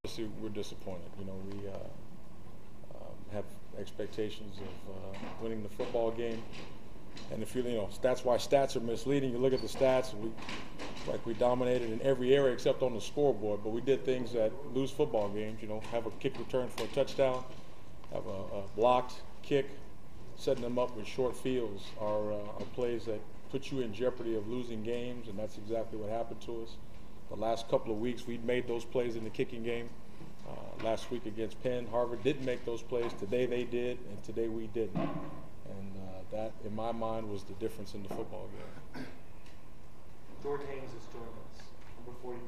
Obviously, we're disappointed. We have expectations of winning the football game, and if that's why stats are misleading. You look at the stats, we dominated in every area except on the scoreboard. But we did things that lose football games. Have a kick return for a touchdown, have a blocked kick, setting them up with short fields are plays that put you in jeopardy of losing games, and that's exactly what happened to us. The last couple of weeks, we'd made those plays in the kicking game. Last week against Penn, Harvard didn't make those plays. Today they did, and today we didn't. And that, in my mind, was the difference in the football game. Jordan Haynes is joining us, number 42.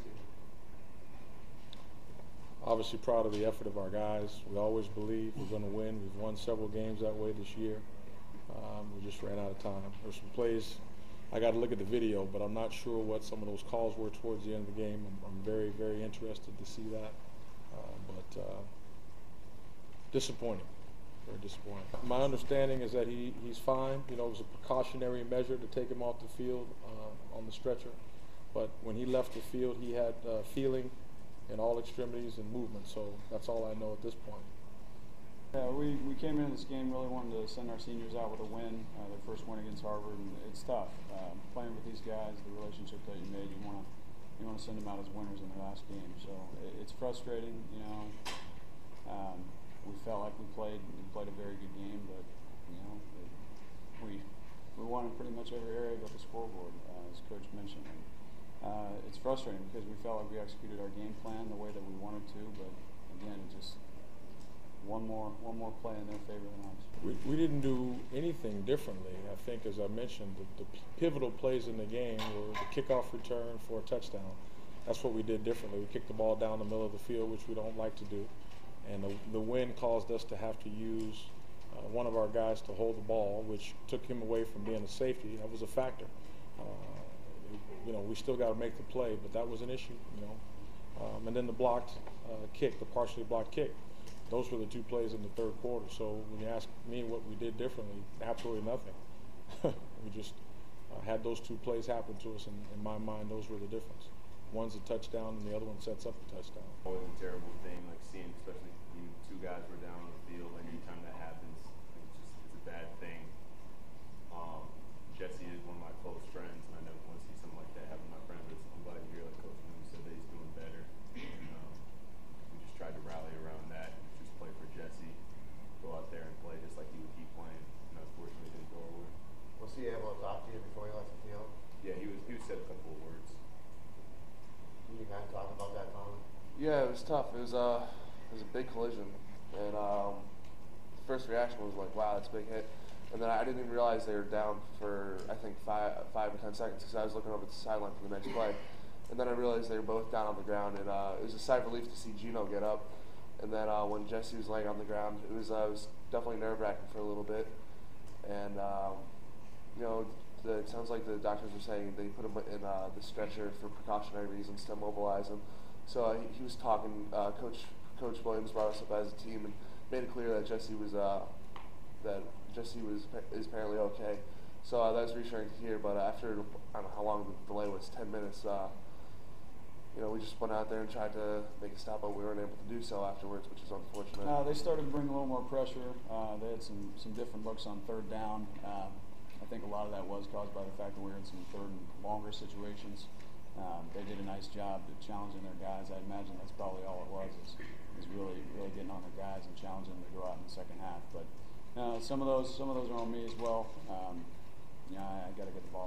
Obviously proud of the effort of our guys. We always believe we're going to win. We've won several games that way this year. We just ran out of time. There's some plays. I got to look at the video, but I'm not sure what some of those calls were towards the end of the game. I'm very, very interested to see that. But disappointing, very disappointing. My understanding is that he's fine. It was a precautionary measure to take him off the field on the stretcher. But when he left the field, he had feeling in all extremities and movement. So that's all I know at this point. Yeah, we came into this game really wanting to send our seniors out with a win, their first win against Harvard, and it's tough. Playing with these guys, the relationship that you made, you want to send them out as winners in the last game. So it's frustrating, we felt like we played a very good game, but we won in pretty much every area but the scoreboard, as Coach mentioned. It's frustrating because we felt like we executed our game plan the way that we wanted to, but again, it just one more play in their favor than ours. We didn't do anything differently. I think, as I mentioned, the pivotal plays in the game were the kickoff return for a touchdown. That's what we did differently. We kicked the ball down the middle of the field, which we don't like to do. And the win caused us to have to use one of our guys to hold the ball, which took him away from being a safety. That was a factor. We still got to make the play, but that was an issue. And then the blocked kick, the partially blocked kick. Those were the two plays in the third quarter. So when you ask me what we did differently, absolutely nothing. We just had those two plays happen to us, and in my mind, those were the difference. One's a touchdown, and the other one sets up the touchdown. Always a terrible thing, like seeing, especially two guys were down on the field. Like anytime that happens, it's a bad thing. Jesse is one of my close friends, and I never want to see something like that happen to my friend. But I'm glad to hear, like Coach Moon said, that he's doing better. And, we just tried to rally around that, just play for Jesse, go out there and play just like he would keep playing. And unfortunately, it didn't go our way. Was he able to talk to you before he left the field? Yeah, he said a couple of words. Can you kind of talk about that, Tom? Yeah, it was tough. It was a big collision, and the first reaction was like, "Wow, that's a big hit." And then I didn't even realize they were down for I think 5 or 10 seconds because I was looking over at the sideline for the next play, and then I realized they were both down on the ground, and it was a sigh of relief to see Gino get up. And then when Jesse was laying on the ground, it was definitely nerve-wracking for a little bit, and it sounds like the doctors were saying they put him in the stretcher for precautionary reasons to immobilize him. So he was talking. Coach Williams brought us up as a team and made it clear that Jesse was is apparently okay. So that was reassuring to hear. But after I don't know how long the delay was, 10 minutes. We just went out there and tried to make a stop, but we weren't able to do so afterwards, which is unfortunate. They started to bring a little more pressure. They had some different looks on third down. I think a lot of that was caused by the fact that we were in some third and longer situations. They did a nice job at challenging their guys. I imagine that's probably all it was, is really getting on their guys and challenging them to go out in the second half. But some of those are on me as well. I got to get the ball